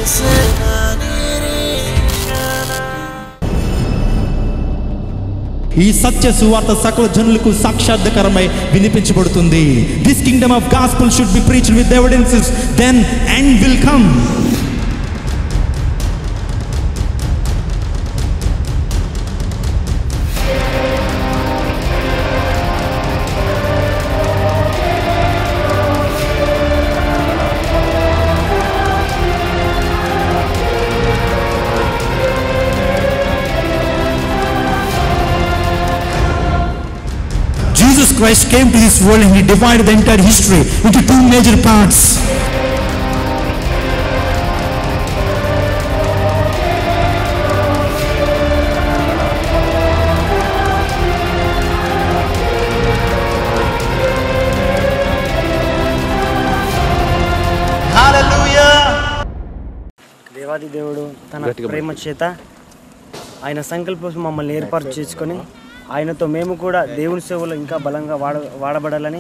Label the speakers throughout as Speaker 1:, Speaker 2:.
Speaker 1: ఈ సత్య సువార్త సకల జనులకు సాక్షాత్కారమై వినిపించబడుతుంది. This kingdom of gospel should be preached with evidences, then end will come. Jesus Christ came to this world and he divided the entire history into two major parts.
Speaker 2: Hallelujah. దేవాది దేవుడు తన ప్రేమ చేత ఆయన సంకల్పం మమ్మల్ని ఏర్పాటు చేసుకొని ఆయనతో మేము కూడా దేవుని సేవలో ఇంకా బలంగా వాడబడాలని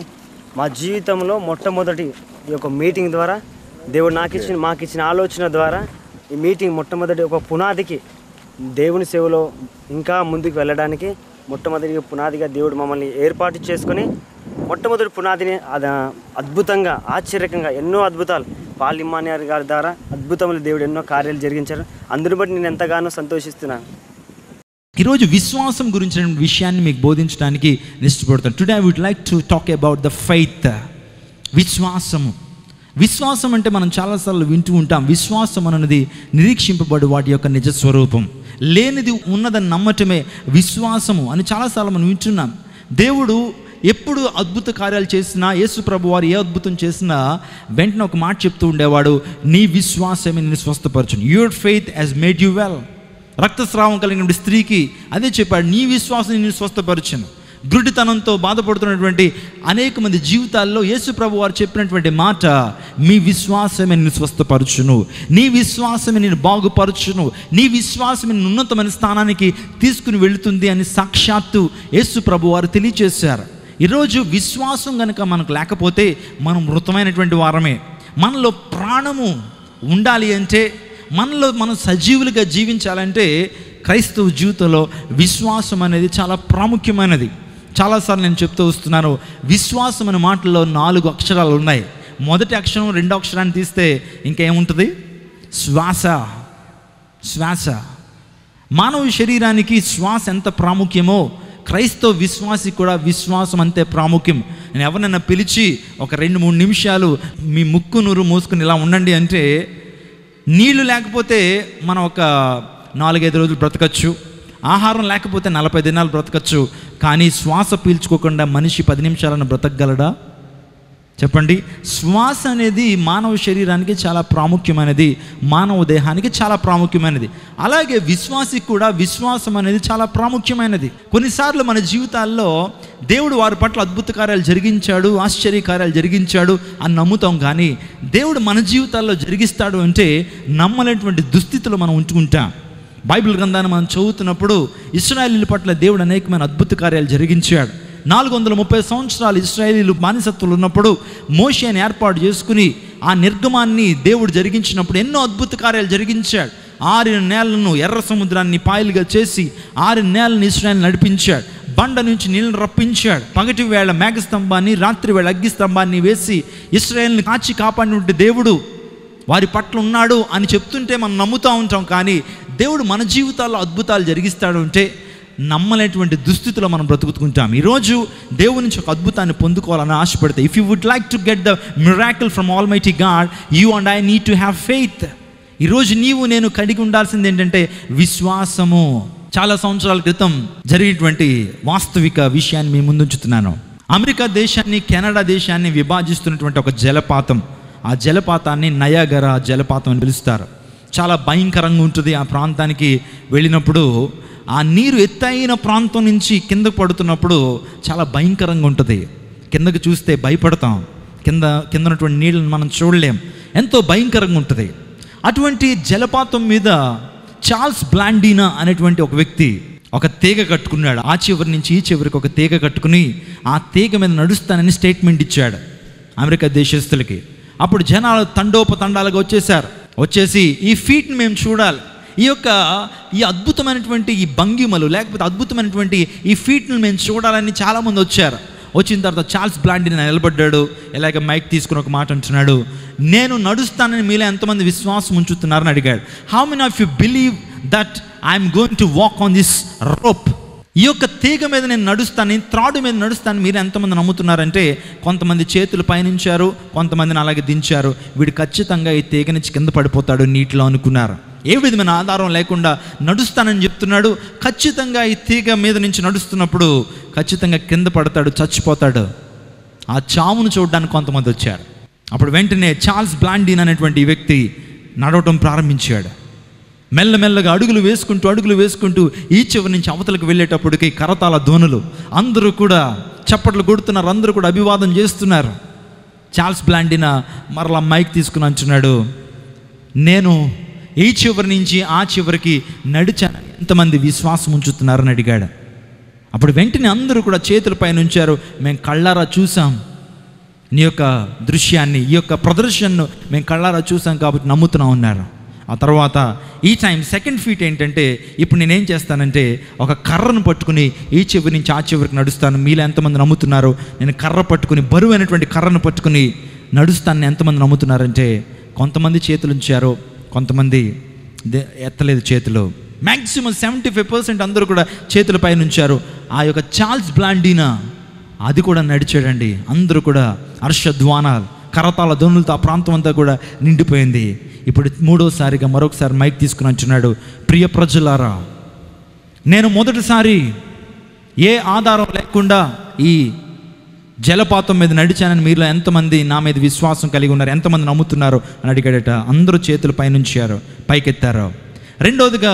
Speaker 2: మా జీవితంలో మొట్టమొదటి ఈ యొక్క మీటింగ్ ద్వారా దేవుడు మాకిచ్చిన ఆలోచన ద్వారా ఈ మీటింగ్ మొట్టమొదటి ఒక పునాదికి దేవుని సేవలో ఇంకా ముందుకు వెళ్ళడానికి మొట్టమొదటి పునాదిగా దేవుడు మమ్మల్ని ఏర్పాటు చేసుకొని మొట్టమొదటి పునాదిని అద్భుతంగా ఆశ్చర్యకంగా ఎన్నో అద్భుతాలు పాల్ ఇమ్మానుయేల్ గారి ద్వారా అద్భుతములు దేవుడు ఎన్నో కార్యాలు జరిగించారు. అందుని బట్టి నేను ఎంతగానో సంతోషిస్తున్నాను.
Speaker 1: ఈరోజు విశ్వాసం గురించిన విషయాన్ని మీకు బోధించడానికి ఇష్టపడతాను. Today I would like to talk about the faith. విశ్వాసం అంటే మనం చాలాసార్లు వింటూ ఉంటాం. విశ్వాసం అన్నది నిరీక్షింపబడు వాటి యొక్క నిజ స్వరూపం. లేనిది ఉన్నదని నమ్మటమే విశ్వాసము అని చాలాసార్లు మనం వింటున్నాం. దేవుడు ఎప్పుడు అద్భుత కార్యాలు చేసినా, యేసు ప్రభు వారు ఏ అద్భుతం చేసినా వెంటనే ఒక మాట చెప్తూ ఉండేవాడు, నీ విశ్వాసమే నిన్ను స్వస్థపరచును. Your faith has made you well. రక్తస్రావం కలిగిన స్త్రీకి అదే చెప్పాడు, నీ విశ్వాసం నిన్ను స్వస్థపరచును. గుడ్డితనంతో బాధపడుతున్నటువంటి అనేక మంది జీవితాల్లో యేసు ప్రభు వారు చెప్పినటువంటి మాట, మీ విశ్వాసమే నిన్ను స్వస్థపరచును, నీ విశ్వాసమే నిన్ను బాగుపరచును, నీ విశ్వాసమే నిన్ను ఉన్నతమైన స్థానానికి తీసుకుని వెళుతుంది అని సాక్షాత్తు యేసు ప్రభు వారు తెలియజేశారు. ఈరోజు విశ్వాసం కనుక మనకు లేకపోతే మనం మృతమైనటువంటి వారమే. మనలో ప్రాణము ఉండాలి అంటే, మనలో మనం సజీవులుగా జీవించాలంటే క్రైస్తవ జీవితంలో విశ్వాసం అనేది చాలా ప్రాముఖ్యమైనది. చాలాసార్లు నేను చెప్తూ వస్తున్నాను, విశ్వాసం అనే మాటల్లో 4 అక్షరాలు ఉన్నాయి. మొదటి అక్షరం 2వ అక్షరాన్ని తీస్తే ఇంకేముంటుంది? శ్వాస. మానవ శరీరానికి శ్వాస ఎంత ప్రాముఖ్యమో క్రైస్తవ విశ్వాసికి కూడా విశ్వాసం అంతే ప్రాముఖ్యం. నేను ఎవరినైనా పిలిచి ఒక 2-3 నిమిషాలు మీ ముక్కు నూరు మూసుకుని ఇలా ఉండండి అంటే, నీళ్లు లేకపోతే మనం ఒక 4-5 రోజులు బ్రతకచ్చు, ఆహారం లేకపోతే 40 దినాలు బ్రతకచ్చు. కానీ శ్వాస పీల్చుకోకుండా మనిషి 10 నిమిషాలను బ్రతకగలడా? చెప్పండి. శ్వాస అనేది మానవ శరీరానికి చాలా ప్రాముఖ్యమైనది, మానవ దేహానికి చాలా ప్రాముఖ్యమైనది. అలాగే విశ్వాసికి కూడా విశ్వాసం అనేది చాలా ప్రాముఖ్యమైనది. కొన్నిసార్లు మన జీవితాల్లో దేవుడు వారి పట్ల అద్భుత కార్యాలు జరిగించాడు, ఆశ్చర్య కార్యాలు జరిగించాడు అని నమ్ముతాం. కానీ దేవుడు మన జీవితాల్లో జరిగిస్తాడు అంటే నమ్మలేటువంటి దుస్థితిలో మనం ఉంచుకుంటాం. బైబిల్ గ్రంథాన్ని మనం చదువుతున్నప్పుడు ఇశ్రాయేలీయుల పట్ల దేవుడు అనేకమైన అద్భుత కార్యాలు జరిగించాడు. 430 సంవత్సరాలు ఇశ్రాయేలీయులు బానిసత్వంలో ఉన్నప్పుడు మోషేని ఏర్పాటు చేసుకుని ఆ నిర్గమాన్ని దేవుడు జరిగించినప్పుడు ఎన్నో అద్భుత కార్యాలు జరిగించాడు. 6 నెలలను ఎర్ర సముద్రాన్ని పాయలుగా చేసి 6 నెలలను ఇశ్రాయేలు నడిపించాడు. బండ నుంచి నీళ్ళను రప్పించాడు. పగటి వేళ మేఘస్తంభాన్ని, రాత్రి వేళ అగ్గిస్తంభాన్ని వేసి ఇశ్రాయేలుని కాపాడినటువంటి దేవుడు వారి పట్ల ఉన్నాడు అని చెప్తుంటే మనం నమ్ముతూ ఉంటాం. కానీ దేవుడు మన జీవితాల్లో అద్భుతాలు జరిగిస్తాడు అంటే నమ్మలేటువంటి దుస్థితిలో మనం బ్రతుకుతుంటాం. ఈరోజు దేవుని నుంచి ఒక అద్భుతాన్ని పొందుకోవాలని ఆశపడితే, if you would like to get the miracle from almighty God, you and I need to have faith. ఈరోజు నీవు నేను కలిగి ఉండాల్సింది ఏంటంటే విశ్వాసము. చాలా సంవత్సరాల క్రితం జరిగినటువంటి వాస్తవిక విషయాన్ని మీ ముందుంచుతున్నాను. అమెరికా దేశాన్ని, కెనడా దేశాన్ని విభజిస్తున్నటువంటి ఒక జలపాతం, ఆ జలపాతాన్ని నయాగరా జలపాతం అని పిలుస్తారు. చాలా భయంకరంగా ఉంటుంది. ఆ ప్రాంతానికి వెళ్ళినప్పుడు ఆ నీరు ఎత్తైన ప్రాంతం నుంచి కిందకు పడుతున్నప్పుడు చాలా భయంకరంగా ఉంటుంది. కిందకు చూస్తే భయపడతాం, కింద ఉన్నటువంటి నీళ్ళని మనం చూడలేం, ఎంతో భయంకరంగా ఉంటుంది. అటువంటి జలపాతం మీద చార్ల్స్ బ్లాండీనా అనేటువంటి ఒక వ్యక్తి ఒక తీగ కట్టుకున్నాడు. ఆ చివరి నుంచి ఈ చివరికి ఒక తీగ కట్టుకుని ఆ తీగ మీద నడుస్తానని స్టేట్మెంట్ ఇచ్చాడు అమెరికా దేశస్తులకి. అప్పుడు జనాలు తండోపతండాలుగా వచ్చేసారు. వచ్చేసి ఈ ఫీట్ని మేము చూడాలి, ఈ అద్భుతమైనటువంటి ఈ భంగిమలు లేకపోతే అద్భుతమైనటువంటి ఈ ఫీట్ని మేము చూడాలని చాలామంది వచ్చారు. వచ్చిన తర్వాత చార్ల్స్ బ్లాండిన్ నిలబడ్డాడు, ఇలాగ మైక్ తీసుకుని ఒక మాట అంటున్నాడు, నేను నడుస్తానని మీలో ఎంతమంది విశ్వాసం ఉంచుతున్నారని అడిగాడు. How many of you believe that I'm going to walk on this rope? ఈ యొక్క తీగ మీద నేను నడుస్తాను, త్రాడు మీద నడుస్తాను, మీరు ఎంతమంది నమ్ముతున్నారంటే కొంతమంది చేతులు పయనించారు, కొంతమందిని అలాగే దించారు. వీడు ఖచ్చితంగా ఈ తీగ నుంచి కింద పడిపోతాడు నీటిలో అనుకున్నారు. ఏ విధమైన ఆధారం లేకుండా నడుస్తానని చెప్తున్నాడు. ఖచ్చితంగా ఈ తీగ మీద నుంచి నడుస్తున్నప్పుడు ఖచ్చితంగా కింద పడతాడు, చచ్చిపోతాడు. ఆ చావును చూడడానికి కొంతమంది వచ్చారు. అప్పుడు వెంటనే చార్ల్స్ బ్లాండిన్ అనేటువంటి ఈ వ్యక్తి నడవటం ప్రారంభించాడు. మెల్లమెల్లగా అడుగులు వేసుకుంటూ ఈ చివరి నుంచి అవతలకు వెళ్ళేటప్పటికి కరతాళ ధ్వనులు, అందరూ కూడా చప్పట్లు కొడుతున్నారు, అందరూ కూడా అభివాదం చేస్తున్నారు. చార్ల్స్ బ్లాండిన్ మరలా మైక్ తీసుకుని అంటున్నాడు, నేను ఈ చివరి నుంచి ఆ చివరికి నడిచాను, ఎంతమంది విశ్వాసం ఉంచుతున్నారని అడిగాడు. అప్పుడు వెంటనే అందరూ కూడా చేతులపైన ఉంచారు. మేము కళ్ళారా చూసాం నీ యొక్క దృశ్యాన్ని, ఈ యొక్క ప్రదర్శనను మేము కళ్ళారా చూసాం కాబట్టి నమ్ముతున్నాం ఉన్నారు. ఆ తర్వాత ఈ టైం సెకండ్ ఫీట్ ఏంటంటే, ఇప్పుడు నేనేం చేస్తానంటే ఒక కర్రను పట్టుకుని ఈ చివరి నుంచి ఆ చివరికి నడుస్తాను. మీలో ఎంతమంది నమ్ముతున్నారు నేను కర్ర పట్టుకుని, బరువైనటువంటి కర్రను పట్టుకుని నడుస్తాను ఎంతమంది నమ్ముతున్నారంటే కొంతమంది చేతులు ఉంచారు, కొంతమంది ఎత్తలేదు చేతులు. మ్యాక్సిమం 75% అందరూ కూడా చేతుల పైన ఉంచారు. ఆ యొక్క చార్ల్స్ బ్లాండిన్ అది కూడా నడిచాడండి. అందరూ కూడా హర్షధ్వానాలు, కరతాళ ధ్వనులతో ఆ ప్రాంతం అంతా కూడా నిండిపోయింది. ఇప్పుడు మూడోసారిగా మరొకసారి మైక్ తీసుకుని అంటున్నాడు, ప్రియ ప్రజలారా, నేను మొదటిసారి ఏ ఆధారం లేకుండా ఈ జలపాతం మీద నడిచానని మీలో ఎంతమంది నా మీద విశ్వాసం కలిగి ఉన్నారు, ఎంతమంది నమ్ముతున్నారు అని అడిగాడట. అందరూ చేతులు పైనుంచారు, పైకెత్తారు. రెండోదిగా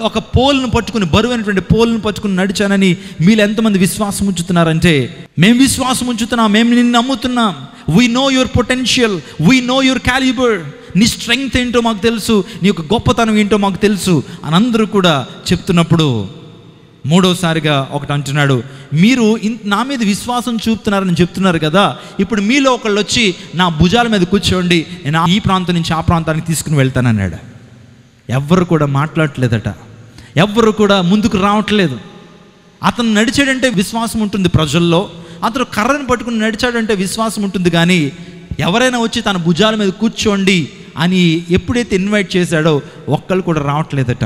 Speaker 1: ఒక పోల్ను పట్టుకుని, బరువైనటువంటి పోల్ను పట్టుకుని నడిచానని మీలో ఎంతమంది విశ్వాసం ఉంచుతున్నారంటే, మేము విశ్వాసం ఉంచుతున్నాం, మేము నిన్ను నమ్ముతున్నాం. We know your potential, we know your calibre, నీ స్ట్రెంగ్త్ ఏంటో మాకు తెలుసు, నీ యొక్క గొప్పతనం ఏంటో మాకు తెలుసు అని అందరూ కూడా చెప్తున్నప్పుడు మూడోసారిగా ఒకటి అంటున్నాడు, మీరు నా మీద విశ్వాసం చూపుతున్నారని చెప్తున్నారు కదా, ఇప్పుడు మీలో ఒకళ్ళు వచ్చి నా భుజాల మీద కూర్చోండి, నేను ఈ ప్రాంతం నుంచి ఆ ప్రాంతానికి తీసుకుని వెళ్తానన్నాడు. ఎవ్వరు కూడా మాట్లాడట్లేదట, ఎవ్వరు కూడా ముందుకు రావట్లేదు. అతను నడిచాడంటే విశ్వాసం ఉంటుంది ప్రజల్లో, అతను కర్రను పట్టుకుని నడిచాడంటే విశ్వాసం ఉంటుంది. కానీ ఎవరైనా వచ్చి తన భుజాల మీద కూర్చోండి అని ఎప్పుడైతే ఇన్వైట్ చేశాడో ఒక్కళ్ళు కూడా రావట్లేదట.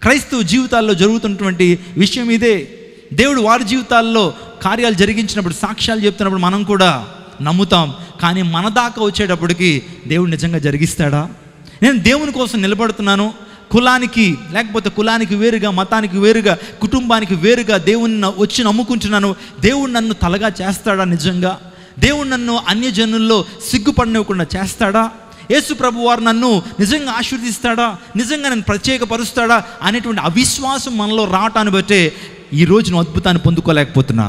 Speaker 1: క్రైస్తవ జీవితాల్లో జరుగుతున్నటువంటి విషయం ఇదే. దేవుడు వారి జీవితాల్లో కార్యాలు జరిగించినప్పుడు, సాక్ష్యాలు చెప్తున్నప్పుడు మనం కూడా నమ్ముతాం. కానీ మన దాకా వచ్చేటప్పటికి దేవుడు నిజంగా జరిగిస్తాడా? నేను దేవుని కోసం నిలబడుతున్నాను, కులానికి లేకపోతే కులానికి వేరుగా, మతానికి వేరుగా, కుటుంబానికి వేరుగా దేవుని వచ్చి నమ్ముకుంటున్నాను, దేవుడు నన్ను తలగా చేస్తాడా? నిజంగా దేవుడు నన్ను అన్యజనుల్లో సిగ్గుపడనివ్వకుండా చేస్తాడా? యేసు ప్రభు వారు నన్ను నిజంగా ఆశీర్వదిస్తాడా? నిజంగా నన్ను ప్రత్యేకపరుస్తాడా అనేటువంటి అవిశ్వాసం మనలో రావటాన్ని బట్టే ఈరోజు నువ్వు అద్భుతాన్ని పొందుకోలేకపోతున్నా.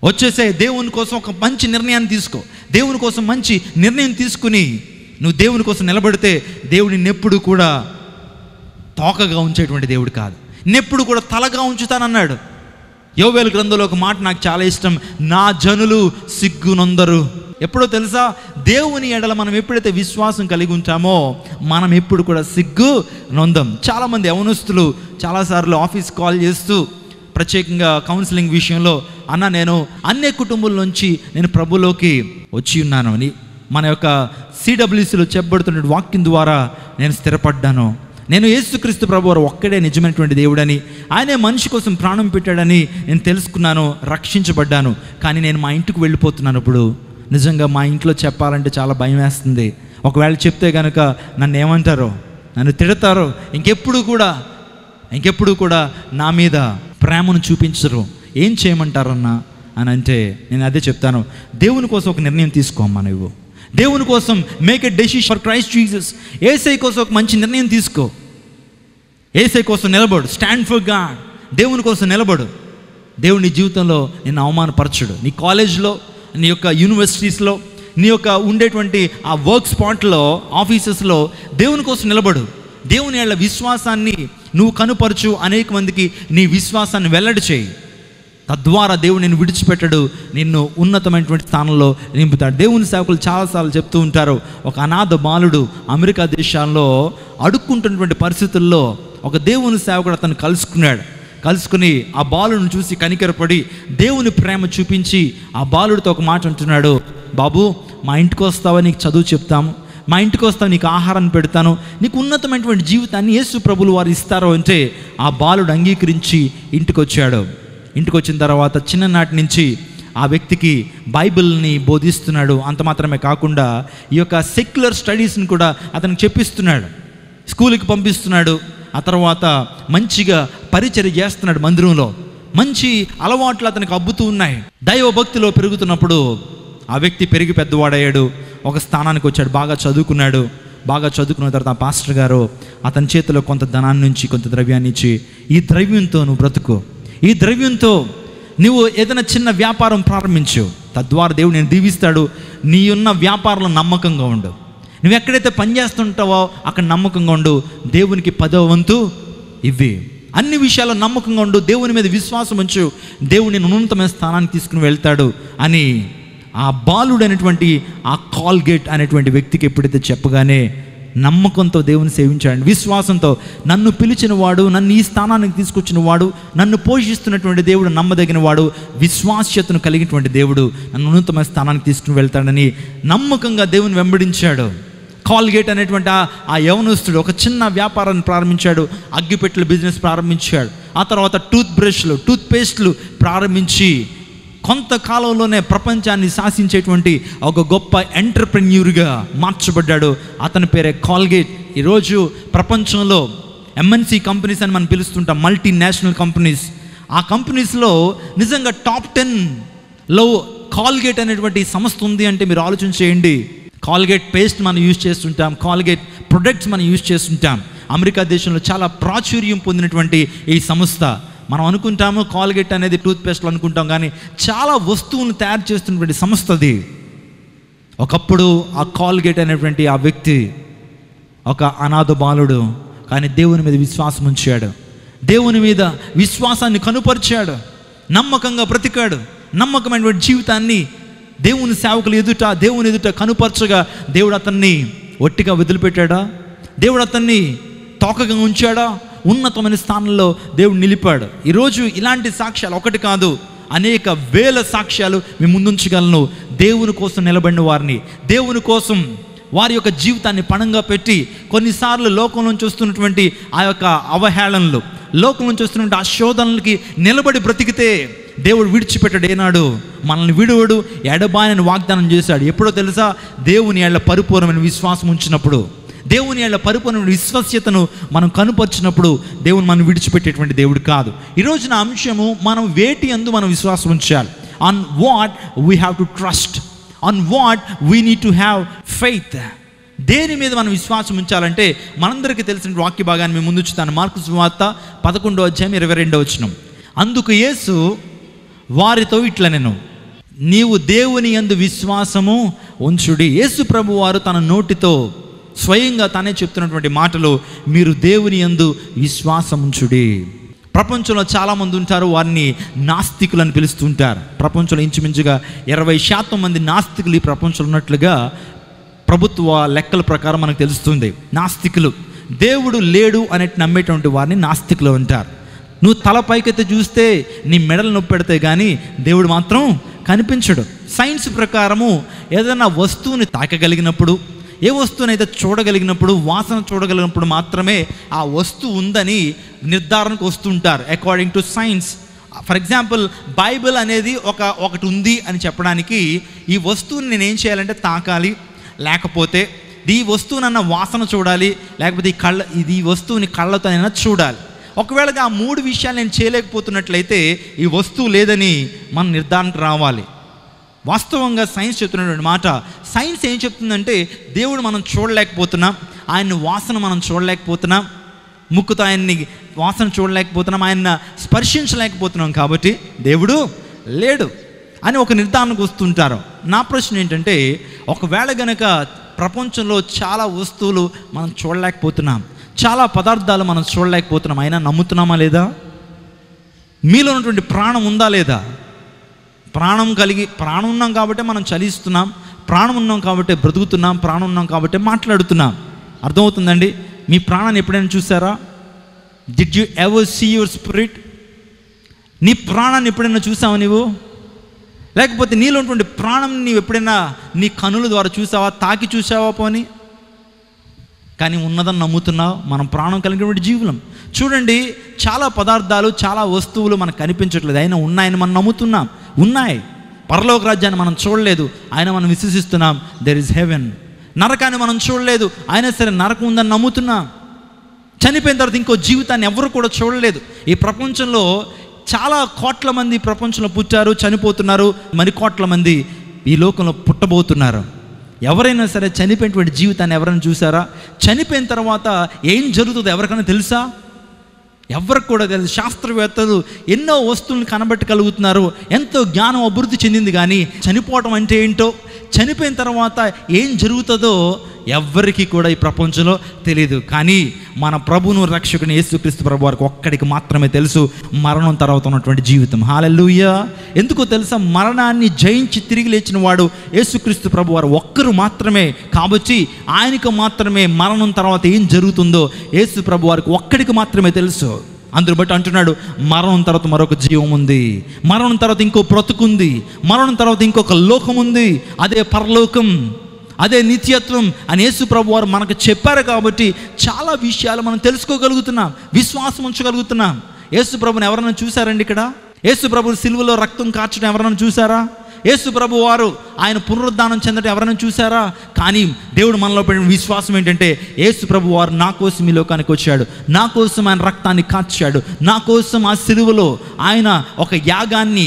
Speaker 1: వచ్చేసే దేవుని కోసం ఒక మంచి నిర్ణయాన్ని తీసుకో. దేవుని కోసం మంచి నిర్ణయం తీసుకుని నువ్వు దేవుని కోసం నిలబడితే దేవుడు నిన్నెప్పుడు కూడా తోకగా ఉంచేటువంటి దేవుడు కాదు, నిన్నెప్పుడు కూడా తలగా ఉంచుతానన్నాడు. యోవేలు గ్రంథంలో ఒక మాట నాకు చాలా ఇష్టం, నా జనులు సిగ్గునొందరు. ఎప్పుడో తెలుసా? దేవుని ఎడల మనం ఎప్పుడైతే విశ్వాసం కలిగి ఉంటామో మనం ఎప్పుడు కూడా సిగ్గు నొందం. చాలామంది యవనస్తులు చాలాసార్లు ఆఫీస్ కాల్ చేస్తూ ప్రత్యేకంగా కౌన్సిలింగ్ విషయంలో, అన్న నేను అన్ని కుటుంబాల నుంచి నేను ప్రభులోకి వచ్చి ఉన్నాను అని, మన యొక్క CWCలో చెప్పబడుతున్న వాక్యం ద్వారా నేను స్థిరపడ్డాను, నేను యేసుక్రీస్తు ప్రభు వారు ఒక్కడే నిజమైనటువంటి దేవుడని, ఆయనే మనిషి కోసం ప్రాణం పెట్టాడని నేను తెలుసుకున్నాను, రక్షించబడ్డాను. కానీ నేను మా ఇంటికి వెళ్ళిపోతున్నాను. ఇప్పుడు నిజంగా మా ఇంట్లో చెప్పాలంటే చాలా భయం వేస్తుంది. ఒకవేళ చెప్తే కనుక నన్ను ఏమంటారో, నన్ను తిడతారో, ఇంకెప్పుడు కూడా నా మీద ప్రేమను చూపించరు, ఏం చేయమంటారన్నా అని అంటే నేను అదే చెప్తాను, దేవుని కోసం ఒక నిర్ణయం తీసుకోమ్మా. నువ్వు దేవుని కోసం make a decision for Christ Jesus. యేసయ్య కోసం ఒక మంచి నిర్ణయం తీసుకో, యేసయ్య కోసం నిలబడు, స్టాండ్ ఫర్ గాడ్. దేవుని కోసం నిలబడు. దేవుని జీవితంలో నిన్ను అవమానపరచడు. నీ కాలేజ్లో, నీ యొక్క యూనివర్సిటీస్లో, నీ యొక్క ఉండేటువంటి ఆ వర్క్ స్పాట్లో, ఆఫీసెస్లో దేవుని కోసం నిలబడు. దేవుని యొక్క విశ్వాసాన్ని నువ్వు కనుపరచు, అనేక మందికి నీ విశ్వాసాన్ని వెల్లడి చేయి. తద్వారా దేవుడు నిన్ను విడిచిపెట్టడు, నిన్ను ఉన్నతమైనటువంటి స్థానంలో నింపుతాడు. దేవుని సేవకులు చాలాసార్లు చెప్తూ ఉంటారు, ఒక అనాథ బాలుడు అమెరికా దేశాల్లో అడుక్కుంటున్నటువంటి పరిస్థితుల్లో ఒక దేవుని సేవకుడు అతను కలుసుకుని ఆ బాలుడిని చూసి కనికరపడి దేవుని ప్రేమ చూపించి ఆ బాలుడితో ఒక మాట అంటున్నాడు, బాబు మా ఇంటికి వస్తావా, నీకు చదువు చెప్తాము, మా ఇంటికి వస్తావు, నీకు ఆహారాన్ని పెడతాను, నీకు ఉన్నతమైనటువంటి జీవితాన్ని యేసు ప్రభులు వారు ఇస్తారు అంటే ఆ బాలుడు అంగీకరించి ఇంటికి వచ్చాడు. ఇంటికి వచ్చిన తర్వాత చిన్ననాటి నుంచి ఆ వ్యక్తికి బైబిల్ని బోధిస్తున్నాడు. అంత మాత్రమే కాకుండా ఈ యొక్క సెక్యులర్ స్టడీస్ని కూడా అతనికి చెప్పిస్తున్నాడు, స్కూల్కి పంపిస్తున్నాడు. ఆ తర్వాత మంచిగా పరిచర్య చేస్తున్నాడు మందిరంలో. మంచి అలవాట్లు అతనికి అబ్బుతూ ఉన్నాయి. దైవభక్తిలో పెరుగుతున్నప్పుడు ఆ వ్యక్తి పెరిగి పెద్దవాడయ్యాడు, ఒక స్థానానికి వచ్చాడు, బాగా చదువుకున్నాడు. బాగా చదువుకున్న తర్వాత ఆ పాస్టర్ గారు అతని చేతిలో కొంత ధనాన్ని నుంచి కొంత ద్రవ్యాన్ని ఇచ్చి, ఈ ద్రవ్యంతో నువ్వు బ్రతుకు, ఈ ద్రవ్యంతో నువ్వు ఏదైనా చిన్న వ్యాపారం ప్రారంభించు, తద్వారా దేవుడు నేను దీవిస్తాడు, నీ ఉన్న వ్యాపారంలో నమ్మకంగా ఉండు, నువ్వు ఎక్కడైతే పని చేస్తుంటావో అక్కడ నమ్మకంగా ఉండు, దేవునికి 10వ వంతు ఇవ్వి, అన్ని విషయాల్లో నమ్మకంగా ఉండు, దేవుని మీద విశ్వాసం ఉంచు, దేవుని ఉన్నతమైన స్థానానికి తీసుకుని వెళ్తాడు అని ఆ బాలుడు అనేటువంటి ఆ కాల్గేట్ అనేటువంటి వ్యక్తికి ఎప్పుడైతే చెప్పగానే నమ్మకంతో దేవుని సేవించాడు, విశ్వాసంతో నన్ను పిలిచిన వాడు, నన్ను ఈ స్థానానికి తీసుకొచ్చిన వాడు, నన్ను పోషిస్తున్నటువంటి దేవుడు నమ్మదగిన వాడు, విశ్వాస్యతను కలిగినటువంటి దేవుడు నన్ను ఉన్నతమైన స్థానానికి తీసుకుని వెళ్తాడని నమ్మకంగా దేవుని వెంబడించాడు. కాల్గేట్ అనేటువంటి ఆ యవనస్తుడు ఒక చిన్న వ్యాపారాన్ని ప్రారంభించాడు, అగ్గిపెట్టెల బిజినెస్ ప్రారంభించాడు. ఆ తర్వాత టూత్ పేస్ట్లు ప్రారంభించి కొంతకాలంలోనే ప్రపంచాన్ని శాసించేటువంటి ఒక గొప్ప ఎంటర్ప్రెన్యూర్గా మార్చబడ్డాడు. అతని పేరే కాల్గేట్. ఈరోజు ప్రపంచంలో ఎంఎన్సి కంపెనీస్ అని మనం పిలుస్తుంటాం, మల్టీనేషనల్ కంపెనీస్. ఆ కంపెనీస్లో నిజంగా టాప్ 10లో కాల్గేట్ అనేటువంటి సంస్థ ఉంది అంటే మీరు ఆలోచన చేయండి. కాల్గేట్ పేస్ట్ మనం యూజ్ చేస్తుంటాం, కాల్గేట్ ప్రొడక్ట్స్ మనం యూజ్ చేస్తుంటాం. అమెరికా దేశంలో చాలా ప్రాచుర్యం పొందినటువంటి ఈ సంస్థ. మనం అనుకుంటాము కాల్గేట్ అనేది టూత్పేస్ట్లు అనుకుంటాం, కానీ చాలా వస్తువులను తయారు చేస్తున్నటువంటి సంస్థ అది. ఒకప్పుడు ఆ కాల్గేట్ అనేటువంటి ఆ వ్యక్తి ఒక అనాథ బాలుడు, కానీ దేవుని మీద విశ్వాసం ఉంచాడు, దేవుని మీద విశ్వాసాన్ని కనుపరిచాడు, నమ్మకంగా బ్రతికాడు. నమ్మకమైనటువంటి జీవితాన్ని దేవుని సేవకులు ఎదుట, దేవుని ఎదుట కనుపరచగా దేవుడు అతన్ని ఒట్టిగా వదిలిపెట్టాడా? దేవుడు అతన్ని తోకగా ఉంచాడా? ఉన్నతమైన స్థానంలో దేవుడు నిలిపాడు. ఈరోజు ఇలాంటి సాక్ష్యాలు ఒకటి కాదు, అనేక వేల సాక్ష్యాలు మేము ముందుంచగలను. దేవుని కోసం నిలబడిన వారిని, దేవుని కోసం వారి యొక్క జీవితాన్ని పణంగా పెట్టి కొన్నిసార్లు లోకం నుంచి వస్తున్నటువంటి ఆ యొక్క అవహేళనలు, లోకం నుంచి వస్తున్నటువంటి ఆ శోధనలకి నిలబడి బ్రతికితే దేవుడు విడిచిపెట్టాడు. ఏనాడు మనల్ని విడువడు, ఎడబాయని వాగ్దానం చేశాడు. ఎప్పుడో తెలుసా? దేవుని ఏళ్ల పరిపూర్ణమైన విశ్వాసం ఉంచినప్పుడు, దేవుని ఏళ్ల పరిపూర్ణమైన విశ్వాస్యతను మనం కనుపరిచినప్పుడు దేవుని మనం విడిచిపెట్టేటువంటి దేవుడు కాదు. ఈరోజు నా అంశము, మనం వేటి యందు మనం విశ్వాసం ఉంచాలి. On what we have to trust, on what we need to have faith. దేని మీద మనం విశ్వాసం ఉంచాలంటే మనందరికీ తెలిసిన వాక్య భాగాన్ని మేము ముందు ఉంచుతాను. మార్కు సువార్త 11వ అధ్యాయం 22వ వచనం. అందుకు యేసు వారితో ఇట్లా, నేను నీవు దేవుని యందు విశ్వాసము ఉంచుడి. యేసు ప్రభు వారు తన నోటితో స్వయంగా తానే చెప్తున్నటువంటి మాటలు, మీరు దేవుని యందు విశ్వాసం ఉంచుడి. ప్రపంచంలో చాలామంది ఉంటారు, వారిని నాస్తికులు అని పిలుస్తుంటారు. ప్రపంచంలో ఇంచుమించుగా 20% మంది నాస్తికులు ఈ ప్రపంచంలో ఉన్నట్లుగా ప్రభుత్వ లెక్కల ప్రకారం మనకు తెలుస్తుంది. నాస్తికులు, దేవుడు లేడు అనేటి నమ్మేటువంటి వారిని నాస్తికులు అంటారు. నువ్వు తల పైకెత్తి చూస్తే నీ మెడలు నొప్పి పెడితే కానీ దేవుడు మాత్రం కనిపించడు. సైన్స్ ప్రకారము ఏదైనా వస్తువుని తాకగలిగినప్పుడు, ఏ వస్తువునైతే చూడగలిగినప్పుడు, వాసన చూడగలిగినప్పుడు మాత్రమే ఆ వస్తువు ఉందని నిర్ధారణకు వస్తుంటారు according to science. For example, Bible అనేది ఒకటి ఉంది అని చెప్పడానికి ఈ వస్తువుని నేనేం చేయాలంటే తాకాలి, లేకపోతే ఈ వస్తువునన్న వాసన చూడాలి, లేకపోతే ఈ వస్తువుని కళ్ళతోనైనా చూడాలి. ఒకవేళ ఆ 3 విషయాలు నేను చేయలేకపోతున్నట్లయితే ఈ వస్తువు లేదని మనం నిర్ధారణకు రావాలి. వాస్తవంగా సైన్స్ చెప్తున్నటువంటి మాట. సైన్స్ ఏం చెప్తుందంటే దేవుడు మనం చూడలేకపోతున్నాం, ఆయన వాసన మనం చూడలేకపోతున్నాం, ముక్కుతో ఆయన్ని వాసన చూడలేకపోతున్నాం, ఆయన స్పర్శించలేకపోతున్నాం, కాబట్టి దేవుడు లేడు అని ఒక నిర్ధారణకు వస్తుంటారు. నా ప్రశ్న ఏంటంటే, ఒకవేళ గనక ప్రపంచంలో చాలా వస్తువులు మనం చూడలేకపోతున్నాం, చాలా పదార్థాలు మనం చూడలేకపోతున్నాం, అయినా నమ్ముతున్నామా లేదా? మీలో ఉన్నటువంటి ప్రాణం ఉందా లేదా? ప్రాణం ఉన్నాం కాబట్టి మనం చలిస్తున్నాం, ప్రాణం ఉన్నాం కాబట్టి బ్రతుకుతున్నాం, ప్రాణం ఉన్నాం కాబట్టి మాట్లాడుతున్నాం. అర్థమవుతుందండి? మీ ప్రాణాన్ని ఎప్పుడైనా చూసారా? Did you ever see your spirit? నీ ప్రాణాన్ని ఎప్పుడైనా చూసావా నీవు? లేకపోతే నీలో ఉన్నటువంటి ప్రాణం నీవు ఎప్పుడైనా నీ కనుల ద్వారా చూసావా, తాకి చూసావా? పోనీ కానీ ఉన్నదని నమ్ముతున్నావు. మనం ప్రాణం కలిగినటువంటి జీవులం. చూడండి, చాలా పదార్థాలు, చాలా వస్తువులు మనకు కనిపించట్లేదు, అయినా ఉన్నాయని మనం నమ్ముతున్నాం. ఉన్నాయి. పరలోక రాజ్యాన్ని మనం చూడలేదు, అయినా మనం విశ్వసిస్తున్నాం దెర్ ఇస్ హెవెన్. నరకాన్ని మనం చూడలేదు, అయినా సరే నరకం ఉందని నమ్ముతున్నాం. చనిపోయిన తర్వాత ఇంకో జీవితాన్ని ఎవరు కూడా చూడలేదు. ఈ ప్రపంచంలో చాలా కోట్ల మంది ప్రపంచంలో పుట్టారు, చనిపోతున్నారు. మరి కోట్ల మంది ఈ లోకంలో పుట్టబోతున్నారు. ఎవరైనా సరే చనిపోయినటువంటి జీవితాన్ని ఎవరైనా చూసారా? చనిపోయిన తర్వాత ఏం జరుగుతుందో ఎవరికైనా తెలుసా? ఎవరికి కూడా తెలుసు. శాస్త్రవేత్తలు ఎన్నో వస్తువులను కనబెట్టగలుగుతున్నారు, ఎంతో జ్ఞానం అభివృద్ధి చెందింది. కానీ చనిపోవటం అంటే ఏంటో, చనిపోయిన తర్వాత ఏం జరుగుతుందో ఎవ్వరికి కూడా ఈ ప్రపంచంలో తెలియదు. కానీ మన ప్రభువును రక్షకుని యేసుక్రీస్తు ప్రభు వారికి ఒక్కడికి మాత్రమే తెలుసు మరణం తర్వాత ఉన్నటువంటి జీవితం. హల్లెలూయా! ఎందుకో తెలుసా? మరణాన్ని జయించి తిరిగి లేచిన వాడు యేసుక్రీస్తు ప్రభు వారు ఒక్కరు మాత్రమే. కాబట్టి ఆయనకు మాత్రమే మరణం తర్వాత ఏం జరుగుతుందో యేసు ప్రభు వారికి ఒక్కడికి మాత్రమే తెలుసు. అందుని బట్టి అంటున్నాడు, మరణం తర్వాత మరొక జీవం ఉంది, మరణం తర్వాత ఇంకో బ్రతుకుంది, మరణం తర్వాత ఇంకొక లోకం ఉంది, అదే పరలోకం, అదే నిత్యత్వం అని యేసు ప్రభు వారు మనకు చెప్పారు. కాబట్టి చాలా విషయాలు మనం తెలుసుకోగలుగుతున్నాం, విశ్వాసం ఉంచగలుగుతున్నాం. యేసు ప్రభుని ఎవరైనా చూసారండి? ఇక్కడ యేసు ప్రభు సిలువలో రక్తం కార్చడం ఎవరైనా చూసారా? యేసు ప్రభు వారు ఆయన పునరుద్ధానం చెందడం ఎవరైనా చూసారా? కానీ దేవుడు మనలో పెట్టిన విశ్వాసం ఏంటంటే, యేసు ప్రభు వారు నా కోసం ఈ లోకానికి వచ్చాడు, నా కోసం ఆయన రక్తాన్ని కార్చాడు, నా కోసం ఆ సిలువలో ఆయన ఒక యాగాన్ని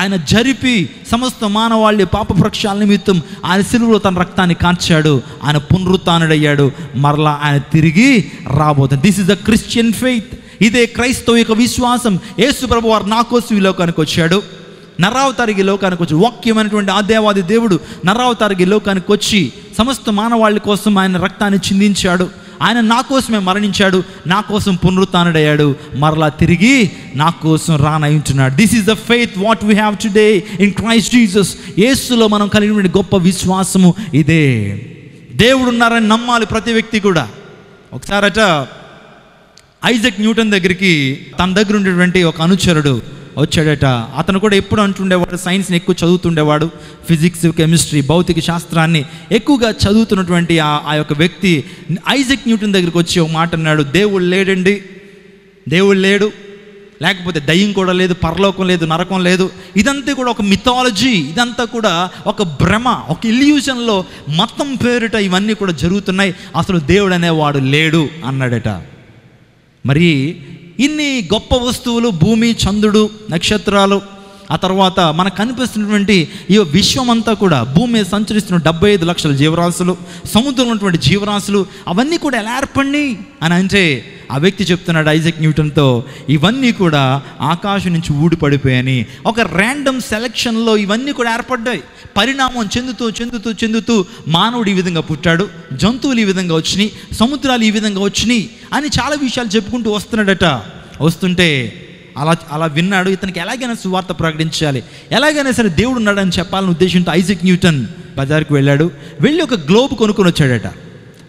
Speaker 1: ఆయన జరిపి సమస్త మానవాళి పాప ప్రక్షాళన నిమిత్తం ఆయన సిలువలో తన రక్తాన్ని కార్చాడు. ఆయన పునరుత్థానుడయ్యాడు, మరలా ఆయన తిరిగి రాబోతుంది. This is the Christian faith. ఇదే క్రైస్తవ యొక్క విశ్వాసం. యేసు ప్రభు వారు నా కోసం ఈ లోకానికి వచ్చాడు, నరావతారికి లోకానికి వచ్చి, వాక్యమైనటువంటి ఆ దేవాది దేవుడు నరావతారికి లోకానికి వచ్చి సమస్త మానవాళి కోసం ఆయన రక్తాన్ని చిందించాడు. ఆయన నా కోసమే మరణించాడు, నా కోసం పునరుత్థానుడయ్యాడు, మరలా తిరిగి నా కోసం రానయించున్నాడు. This is the faith what we have today in Christ Jesus. యేసులో మనం కలిగిన గొప్ప విశ్వాసము ఇదే. దేవుడు ఉన్నారని నమ్మాలి ప్రతి వ్యక్తి కూడా. ఒకసారట ఐజక్ న్యూటన్ దగ్గరికి తన దగ్గర ఉండేటువంటి ఒక అనుచరుడు వచ్చాడట. అతను కూడా ఎప్పుడు అంటుండేవాడు, సైన్స్ని ఎక్కువ చదువుతుండేవాడు, ఫిజిక్స్, కెమిస్ట్రీ, భౌతిక శాస్త్రాన్ని ఎక్కువగా చదువుతున్నటువంటి ఆ యొక్క వ్యక్తి ఐజక్ న్యూటన్ దగ్గరికి వచ్చి ఒక మాట అన్నాడు, దేవుడు లేడండి, దేవుడు లేడు, లేకపోతే దయ్యం కూడా లేదు, పరలోకం లేదు, నరకం లేదు, ఇదంతా కూడా ఒక మిథాలజీ, ఇదంతా కూడా ఒక భ్రమ, ఒక ఇల్యూజన్లో మతం పేరిట ఇవన్నీ కూడా జరుగుతున్నాయి, అసలు దేవుడు అనేవాడు లేడు అన్నాడట. మరి ఇన్ని గొప్ప వస్తువులు, భూమి, చంద్రుడు, నక్షత్రాలు, ఆ తర్వాత మనకు కనిపిస్తున్నటువంటి ఈ విశ్వం అంతా కూడా, భూమి మీద సంచరిస్తున్న 75 లక్షల జీవరాశులు, సముద్రంలో ఉన్నటువంటి జీవరాశులు, అవన్నీ కూడా ఎలా ఏర్పడినాయి అని అంటే ఆ వ్యక్తి చెప్తున్నాడు ఐజక్ న్యూటన్తో, ఇవన్నీ కూడా ఆకాశం నుంచి ఊడిపడిపోయాయని. ఒక ర్యాండమ్ సెలక్షన్లో ఇవన్నీ కూడా ఏర్పడ్డాయి. పరిణామం చెందుతూ చెందుతూ చెందుతూ మానవుడు ఈ విధంగా పుట్టాడు, జంతువులు ఈ విధంగా వచ్చినాయి, సముద్రాలు ఈ విధంగా వచ్చినాయి అని చాలా విషయాలు చెప్పుకుంటూ వస్తున్నాడట. వస్తుంటే అలా విన్నాడు. ఇతనికి ఎలాగైనా సువార్త ప్రకటించాలి, ఎలాగైనా సరే దేవుడు ఉన్నాడని చెప్పాలని ఉద్దేశంతో ఐజక్ న్యూటన్ బజార్కి వెళ్ళాడు. వెళ్ళి ఒక గ్లోబ్ కొనుక్కొని వచ్చాడట.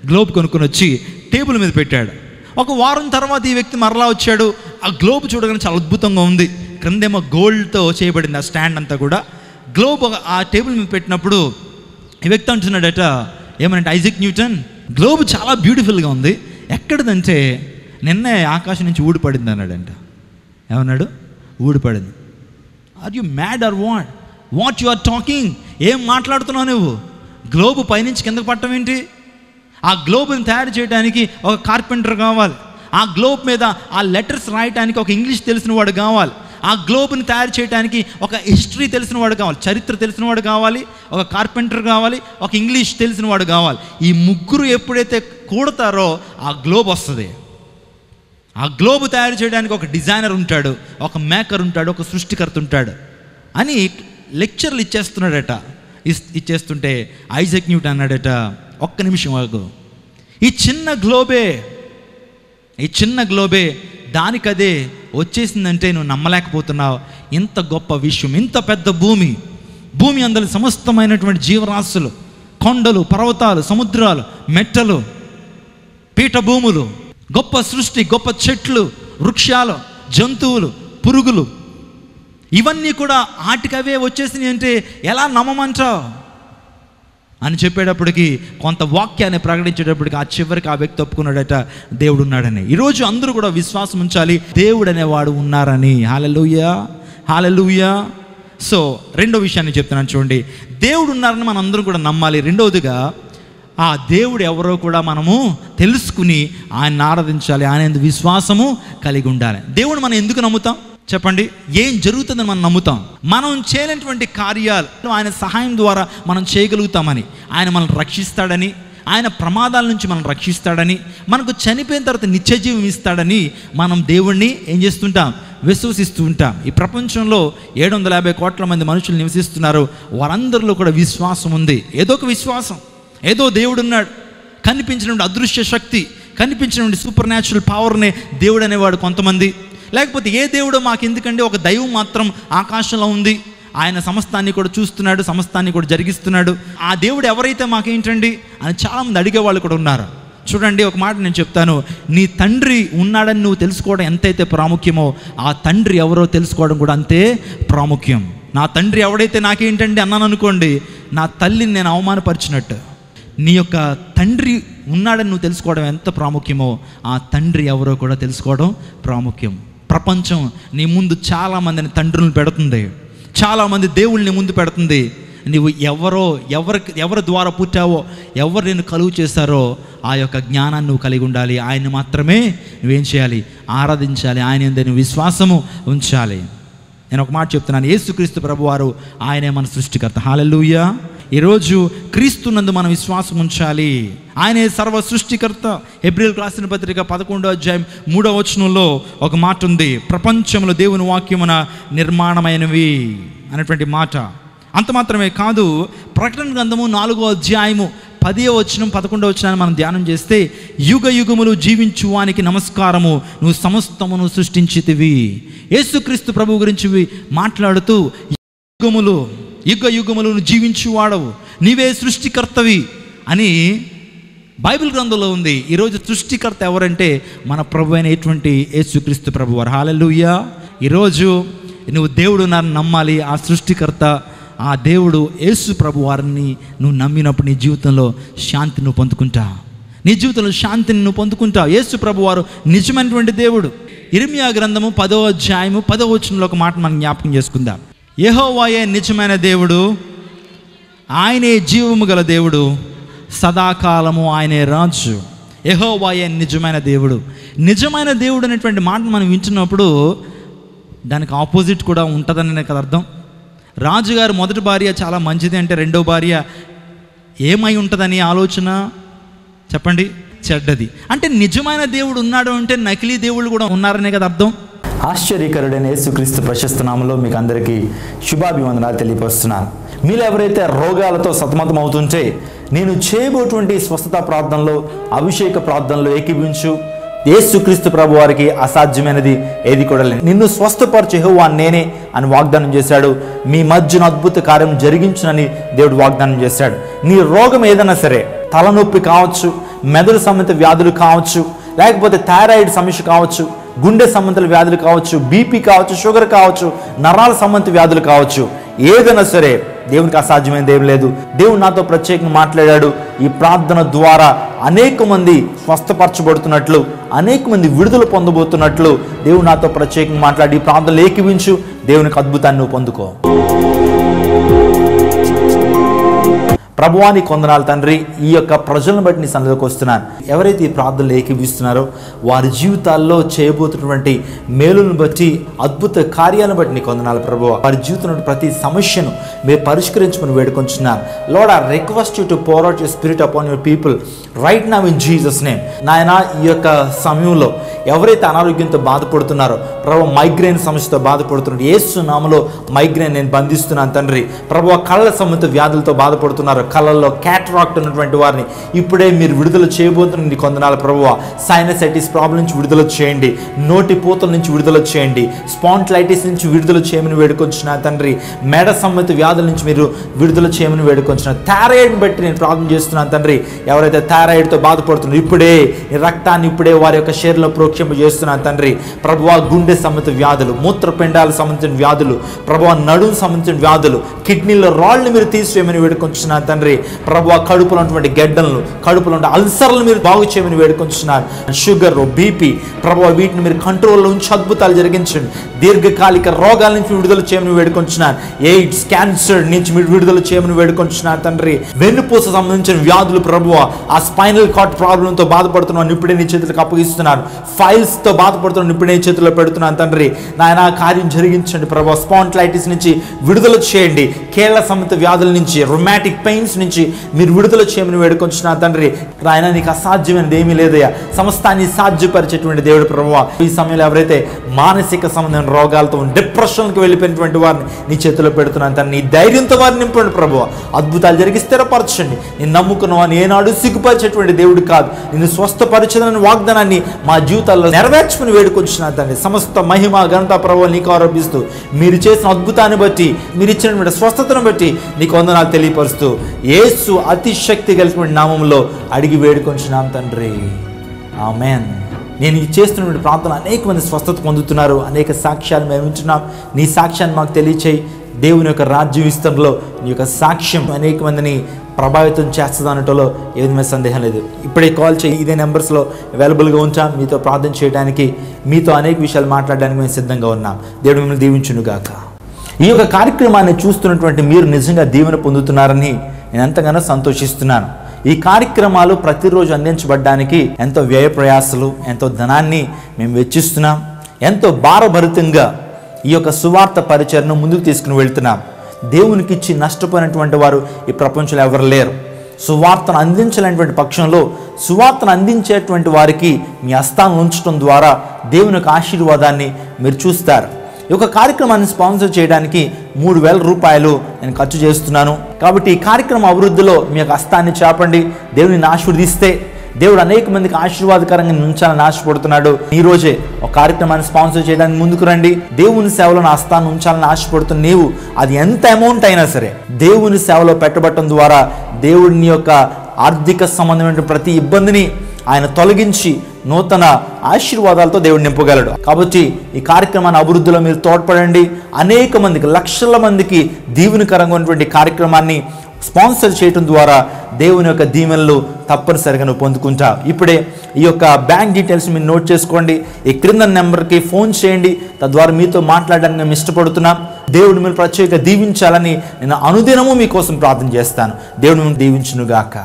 Speaker 1: గ్లోబ్ కొనుక్కొని వచ్చి టేబుల్ మీద పెట్టాడు. ఒక వారం తర్వాత ఈ వ్యక్తి మరలా వచ్చాడు. ఆ గ్లోబ్ చూడగానే చాలా అద్భుతంగా ఉంది. క్రిందేమో గోల్డ్తో చేయబడింది ఆ స్టాండ్ అంతా కూడా. గ్లోబ్ ఆ టేబుల్ మీద పెట్టినప్పుడు ఈ వ్యక్తి అంటున్నాడట, ఏమనంటే, ఐజక్ న్యూటన్, గ్లోబ్ చాలా బ్యూటిఫుల్గా ఉంది, ఎక్కడిదంటే నిన్నే ఆకాశం నుంచి ఊడిపడింది అన్నాడంట. ఏమన్నాడు? ఊడిపడింది. Are you mad or what you are talking? ఏం మాట్లాడుతున్నావు నువ్వు? గ్లోబ్ పైనుంచి కిందకు పట్టడం ఏంటి? ఆ గ్లోబ్ని తయారు చేయడానికి ఒక కార్పెంటర్ కావాలి, ఆ గ్లోబ్ మీద ఆ లెటర్స్ రాయడానికి ఒక ఇంగ్లీష్ తెలిసిన వాడు కావాలి, ఆ గ్లోబ్ని తయారు చేయడానికి ఒక హిస్టరీ తెలిసిన వాడు కావాలి, చరిత్ర తెలిసిన వాడు కావాలి, ఒక కార్పెంటర్ కావాలి, ఒక ఇంగ్లీష్ తెలిసిన వాడు కావాలి. ఈ ముగ్గురు ఎప్పుడైతే కూడతారో ఆ గ్లోబ్ వస్తుంది. ఆ గ్లోబ్ తయారు చేయడానికి ఒక డిజైనర్ ఉంటాడు, ఒక మేకర్ ఉంటాడు, ఒక సృష్టికర్త ఉంటాడు అని లెక్చర్లు ఇచ్చేస్తున్నాడట. ఇచ్చేస్తుంటే ఐజక్ న్యూటన్ అన్నాడట, ఒక్క నిమిషం ఆగు, ఈ చిన్న గ్లోబే దానికదే వచ్చేసిందంటే నువ్వు నమ్మలేకపోతున్నావు. ఇంత గొప్ప విషయం, ఇంత పెద్ద భూమి అందరి సమస్తమైనటువంటి జీవరాశులు, కొండలు, పర్వతాలు, సముద్రాలు, మెట్టలు, పీఠభూములు, గొప్ప సృష్టి, గొప్ప చెట్లు, వృక్షాలు, జంతువులు, పురుగులు, ఇవన్నీ కూడా ఆటికవే వచ్చేసినాయి అంటే ఎలా నమ్మమంటావు అని చెప్పేటప్పటికి, కొంత వాక్యాన్ని ప్రకటించేటప్పటికి ఆ చివరికి ఆ వ్యక్తి ఒప్పుకున్నాడట దేవుడు ఉన్నాడని. ఈరోజు అందరూ కూడా విశ్వాసం ఉంచాలి, దేవుడు అనేవాడు ఉన్నారని. హల్లెలూయా, హల్లెలూయా. సో రెండో విషయాన్ని చెప్తున్నాను చూడండి, దేవుడు ఉన్నారని మనం అందరూ కూడా నమ్మాలి. రెండవదిగా ఆ దేవుడు ఎవరో కూడా మనము తెలుసుకుని ఆయన్ని ఆరాధించాలి, ఆయన విశ్వాసము కలిగి ఉండాలి. దేవుడు మనం ఎందుకు నమ్ముతాం చెప్పండి? ఏం జరుగుతుందని మనం నమ్ముతాం. మనం చేయలేనటువంటి కార్యాలు ఆయన సహాయం ద్వారా మనం చేయగలుగుతామని, ఆయన మనల్ని రక్షిస్తాడని, ఆయన ప్రమాదాల నుంచి మనం రక్షిస్తాడని, మనకు చనిపోయిన తర్వాత నిత్యజీవం ఇస్తాడని మనం దేవుణ్ణి ఏం చేస్తుంటాం? విశ్వసిస్తూ ఉంటాం. ఈ ప్రపంచంలో 750 కోట్ల మంది మనుషులు నివసిస్తున్నారు. వారందరిలో కూడా విశ్వాసం ఉంది. ఏదో ఒక విశ్వాసం, ఏదో దేవుడు ఉన్నాడు. కనిపించినటువంటి అదృశ్య శక్తి, కనిపించినటువంటి సూపర్ న్యాచురల్ పవర్నే దేవుడు అనేవాడు కొంతమంది. లేకపోతే ఏ దేవుడో మాకు ఎందుకంటే ఒక దైవం మాత్రం ఆకాశంలో ఉంది, ఆయన సమస్తాన్ని కూడా చూస్తున్నాడు, సమస్తాన్ని కూడా జరిగిస్తున్నాడు. ఆ దేవుడు ఎవరైతే మాకేంటండి అని చాలామంది అడిగేవాళ్ళు కూడా ఉన్నారు. చూడండి, ఒక మాట నేను చెప్తాను, నీ తండ్రి ఉన్నాడని నువ్వు తెలుసుకోవడం ఎంతైతే ప్రాముఖ్యమో, ఆ తండ్రి ఎవరో తెలుసుకోవడం కూడా అంతే ప్రాముఖ్యం. నా తండ్రి ఎవడైతే నాకేంటండి అన్నాను అనుకోండి, నా తల్లిని నేను అవమానపరిచినట్టు. నీ యొక్క తండ్రి ఉన్నాడని నువ్వు తెలుసుకోవడం ఎంత ప్రాముఖ్యమో, ఆ తండ్రి ఎవరో కూడా తెలుసుకోవడం ప్రాముఖ్యం. ప్రపంచం నీ ముందు చాలామందిని తండ్రులను పెడుతుంది, చాలామంది దేవుళ్ళని ముందు పెడుతుంది. నువ్వు ఎవరి ద్వారా పుట్టావో, ఎవరు నేను కలుగు చేశారో ఆ యొక్క జ్ఞానాన్ని నువ్వు కలిగి ఉండాలి. ఆయన్ని మాత్రమే నువ్వేం చేయాలి? ఆరాధించాలి. ఆయన యందు నువ్వు విశ్వాసము ఉంచాలి. నేను ఒక మాట చెప్తున్నాను, యేసుక్రీస్తు ప్రభువారు ఆయనే మన సృష్టికర్త. హల్లెలూయా. ఈరోజు క్రీస్తునందు మనం విశ్వాసం ఉంచాలి. ఆయనే సర్వ సృష్టికర్త. హెబ్రీయులకు రాసిన పత్రిక 11వ అధ్యాయం 3వ వచనంలో ఒక మాట ఉంది, ప్రపంచంలో దేవుని వాక్యమున నిర్మాణమైనవి అనేటువంటి మాట. అంత మాత్రమే కాదు, ప్రకటన గ్రంథము 4వ అధ్యాయము 10వ వచనం 11వ వచనాన్ని మనం ధ్యానం చేస్తే, యుగ యుగములు జీవించు వానికి నమస్కారము, నువ్వు సమస్తమును సృష్టించితివి. యేసుక్రీస్తు ప్రభు గురించి మాట్లాడుతూ, యుగ యుగములు జీవించువాడవు, నీవే సృష్టికర్తవి అని బైబిల్ గ్రంథంలో ఉంది. ఈరోజు సృష్టికర్త ఎవరంటే మన ప్రభు అయినటువంటి యేసుక్రీస్తు ప్రభువారు. హల్లెలూయా. ఈరోజు నువ్వు దేవుడు నన్ను నమ్మాలి. ఆ సృష్టికర్త, ఆ దేవుడు యేసు ప్రభు వారిని నువ్వు నమ్మినప్పుడు నీ జీవితంలో శాంతి నువ్వు పొందుకుంటావు. నీ జీవితంలో శాంతిని నువ్వు పొందుకుంటావు. యేసు ప్రభు వారు నిజమైనటువంటి దేవుడు. ఇర్మియా గ్రంథము 10వ అధ్యాయము 10వ వచనంలో ఒక మాట మనం జ్ఞాపకం చేసుకుందాం. యెహోవాయే నిజమైన దేవుడు, ఆయనే జీవము గల దేవుడు, సదాకాలము ఆయనే రాజు. యెహోవాయే నిజమైన దేవుడు. నిజమైన దేవుడు అనేటువంటి మాట మనం వింటున్నప్పుడు దానికి ఆపోజిట్ కూడా ఉంటుందని కదా అర్థం. రాజుగారు మొదటి భార్య చాలా మంచిది అంటే, రెండో భార్య ఏమై ఉంటుందని ఆలోచన చెప్పండి, చెడ్డది. అంటే నిజమైన దేవుడు ఉన్నాడు అంటే నకిలీ దేవుళ్ళు కూడా ఉన్నారనే కదా అర్థం.
Speaker 3: ఆశ్చర్యకరుడైన యేసుక్రీస్తు ప్రశస్త నామములో మీకు అందరికీ శుభాభివందనాలు తెలియపరుస్తున్నాను. మీలో ఎవరైతే రోగాలతో సతమతం అవుతుంటే, నేను చేయబోటువంటి స్వస్థత ప్రార్థనలో, అభిషేక ప్రార్థనలో ఏకీభించు. యేసుక్రీస్తు ప్రభు వారికి అసాధ్యమైనది ఏది కూడా లేదు. నిన్ను స్వస్థపరచు యెహోవా నేనే అని వాగ్దానం చేశాడు. మీ మధ్యన అద్భుత కార్యం జరిగించునని దేవుడు వాగ్దానం చేశాడు. నీ రోగం ఏదైనా సరే, తలనొప్పి కావచ్చు, మెదడు సంబంధిత వ్యాధులు కావచ్చు, లేకపోతే థైరాయిడ్ సమస్య కావచ్చు, గుండె సంబంధిత వ్యాధులు కావచ్చు, బీపీ కావచ్చు, షుగర్ కావచ్చు, నరాల సంబంధిత వ్యాధులు కావచ్చు, ఏదైనా సరే దేవునికి అసాధ్యమైనది ఏం లేదు. దేవుడు నాతో ప్రత్యేకంగా మాట్లాడాడు. ఈ ప్రార్థన ద్వారా అనేక మంది స్వస్థపరచబడుతున్నట్లు, అనేక మంది విడుదల పొందబోతున్నట్లు దేవుడు నాతో ప్రత్యేకంగా మాట్లాడి, ఈ ప్రార్థనలు ఏకీవించు, దేవునికి అద్భుతాన్ని నువ్వు పొందుకో. ప్రభువానికి వందనాలు తండ్రి. ఈ యొక్క ప్రజలను బట్టి నీ సన్నిధిలోకి వస్తున్నాను. ఎవరైతే ఈ ప్రార్థనలు ఏకీవిస్తున్నారో వారి జీవితాల్లో చేయబోతున్నటువంటి మేలులను బట్టి, అద్భుత కార్యాలను బట్టి నీకు వందనాలు ప్రభువా. వారి జీవితంలో ప్రతి సమస్యను మీరు పరిష్కరించమని వేడుకొంచున్నారు. Lord, I request you to pour out your spirit upon your people right now in Jesus name. నాయనా, ఈ యొక్క సమయంలో ఎవరైతే అనారోగ్యంతో బాధపడుతున్నారో ప్రభు, మైగ్రేన్ సమస్యతో బాధపడుతున్నారు, యేసు నామములో మైగ్రేన్ నేను బంధిస్తున్నాను తండ్రి. ప్రభు, కళ్ళ సంబంధిత వ్యాధులతో బాధపడుతున్నారు, కళ్ళల్లో క్యాటరాక్ట్ ఉన్నటువంటి వారిని ఇప్పుడే మీరు విడుదల చేయబోతున్న నీ కొందనాల ప్రభువా. సైనసైటిస్ ప్రాబ్లం నుంచి విడుదల చేయండి, నోటి పూతల నుంచి విడుదల చేయండి, స్పాండిలైటిస్ నుంచి విడుదల చేయమని వేడుకొంచున్నా తండ్రి. మెడ సంబంధిత వ్యాధుల నుంచి మీరు విడుదల చేయమని వేడుకొంచున్నా. థైరాయిడ్ బట్టి నేను ప్రార్థన చేస్తున్నాను తండ్రి. ఎవరైతే థైరాయిడ్తో బాధపడుతున్నారో ఇప్పుడే ఈ రక్తాన్ని ఇప్పుడే వారి యొక్క శరీరంలో ప్రోక్షింప చేస్తున్నాను తండ్రి. ప్రభువా, గుండె సంబంధిత వ్యాధులు, మూత్రపిండాలకు సంబంధించిన వ్యాధులు, ప్రభువా నడుము సంబంధించిన వ్యాధులు, కిడ్నీలో రాళ్ళని మీరు తీసివేయమని వేడుకొంచున్నారు తండ్రి. ప్రభువా, కడుపులో ఉన్నటువంటి గడ్డలను, కడుపులో ఉన్న అల్సర్లను మీరు బాగు చేయమని వేడుకొంచున్నారు. షుగర్, బీపీ, ప్రభువా వీటిని మీరు కంట్రోల్లో ఉంచి అద్భుతాలు జరిగించండి. దీర్ఘకాలిక రోగాల నుంచి విడుదల చేయమని వేడుకొంచున్నారు. ఎయిడ్స్, క్యాన్సర్ నుంచి మీరు విడుదల చేయమని వేడుకొంచున్నారు తండ్రి. వెన్నుపూస సంబంధించిన వ్యాధులు ప్రభువా, ఆ స్పైనల్ కార్డ్ ప్రాబ్లంతో బాధపడుతున్నాను ఇప్పుడే నీ చేతులకు అప్పగిస్తున్నాను. ఫైల్స్తో బాధపడుతున్నాను ఇప్పుడే నీ చేతుల్లో పెడుతున్నాను తండ్రి. నాయన కార్యం జరిగించండి ప్రభువా. స్పాండిలైటిస్ నుంచి విడుదల చేయండి. కేళ్ల సంబంధిత వ్యాధుల నుంచి, రొమాటిక్ పెయిన్స్ నుంచి మీరు విడుదల చేయమని వేడుకొంచున్నారు తండ్రి. నాయన నీకు అసాధ్యమైనది ఏమీ లేదయ్యా. సమస్తాన్ని సాధ్యపరిచేటువంటి దేవుడు ప్రభువా. ఈ సమయంలో ఎవరైతే మానసిక సంబంధమైన రోగాలతో డిప్రెషన్కి వెళ్ళిపోయినటువంటి వారిని నీ చేతిలో పెడుతున్నాను తండ్రి. నీ ధైర్యంతో వారిని నింపండి ప్రభువా. అద్భుతాలు జరిగి స్థిరపరచండి. నేను నమ్ముకున్న వారిని ఏనాడు సిగ్గుపరిచేటువంటి దేవుడు కాదు. నిన్ను స్వస్థపరచదని వాగ్దానాన్ని మా జీవితాల్లో నెరవేర్చుకుని వేడుకొంచున్నాను తండ్రి. సమస్త మహిమ ఘనత ప్రభువా నీకు ఆరోపిస్తూ, మీరు చేసిన అద్భుతాన్ని బట్టి, మీరు ఇచ్చినటువంటి స్వస్థతను బట్టి నీకు వందనాలు తెలియపరుస్తూ యేసు అతి శక్తి కలిగిన నామంలో అడిగి వేడుకొంచున్నాం తండ్రి. ఆమేన్. నేను చేస్తున్నటువంటి ప్రాంతంలో అనేక మంది స్వస్థత పొందుతున్నారు. అనేక సాక్ష్యాలు మేము వింటున్నాం. నీ సాక్ష్యాన్ని మాకు తెలియచేయి. దేవుని యొక్క రాజ్య విస్తరణలో నీ యొక్క సాక్ష్యం అనేక మందిని ప్రభావితం చేస్తుంది అనటంలో ఏ విధమైన సందేహం లేదు. ఇప్పుడే కాల్ చేయి. ఇదే నెంబర్స్లో అవైలబుల్గా ఉంచాం. మీతో ప్రార్థన చేయడానికి, మీతో అనేక విషయాలు మాట్లాడడానికి మేము సిద్ధంగా ఉన్నాం. దేవుడు మిమ్మల్ని దీవించునుగాక. ఈ యొక్క కార్యక్రమాన్ని చూస్తున్నటువంటి మీరు నిజంగా దీవెన పొందుతున్నారని నేను ఎంతగానో సంతోషిస్తున్నాను. ఈ కార్యక్రమాలు ప్రతిరోజు అందించబడ్డానికి ఎంతో వ్యయ ప్రయాసాలు, ఎంతో ధనాన్ని మేము వెచ్చిస్తున్నాం. ఎంతో భారభరితంగా ఈ యొక్క సువార్త పరిచయను ముందుకు తీసుకుని వెళ్తున్నాం. దేవునికి ఇచ్చి నష్టపోయినటువంటి వారు ఈ ప్రపంచంలో ఎవరు లేరు. సువార్తను అందించలేనటువంటి పక్షంలో సువార్తను అందించేటువంటి వారికి మీ హస్తాలను ఉంచడం ద్వారా దేవుని యొక్క ఆశీర్వాదాన్ని మీరు చూస్తారు. ఈ యొక్క కార్యక్రమాన్ని స్పాన్సర్ చేయడానికి 3,000 రూపాయలు నేను ఖర్చు చేస్తున్నాను. కాబట్టి ఈ కార్యక్రమం అభివృద్ధిలో మీ యొక్క హస్తాన్ని చాపండి. దేవుని ఆశీర్వదిస్తే దేవుడు అనేక మందికి ఆశీర్వాదకరంగా ఉంచాలని ఆశపడుతున్నాడు. ఈ రోజే ఒక కార్యక్రమాన్ని స్పాన్సర్ చేయడానికి ముందుకు రండి. దేవుని సేవలో నా హస్తాన్ని ఉంచాలని ఆశపడుతున్న నీవు, అది ఎంత అమౌంట్ అయినా సరే దేవుని సేవలో పెట్టబట్టడం ద్వారా దేవుడిని యొక్క ఆర్థిక సంబంధమైన ప్రతి ఇబ్బందిని ఆయన తొలగించి నూతన ఆశీర్వాదాలతో దేవుడు నింపగలడు. కాబట్టి ఈ కార్యక్రమాన్ని అభివృద్ధిలో మీరు తోడ్పడండి. అనేక మందికి, లక్షల మందికి దీవెనకరంగా ఉన్నటువంటి కార్యక్రమాన్ని స్పాన్సర్ చేయడం ద్వారా దేవుని యొక్క దీవెనలు తప్పనిసరిగా నువ్వు పొందుకుంటావు. ఇప్పుడే ఈ యొక్క బ్యాంక్ డీటెయిల్స్ మీరు నోట్ చేసుకోండి. ఈ క్రింద నెంబర్కి ఫోన్ చేయండి. తద్వారా మీతో మాట్లాడడానికి మేము ఇష్టపడుతున్నాం. దేవుడు మీరు ప్రత్యేకంగా దీవించాలని నేను అనుదినము మీకోసం ప్రార్థన చేస్తాను. దేవుడు మిమ్మల్ని దీవించునుగాక.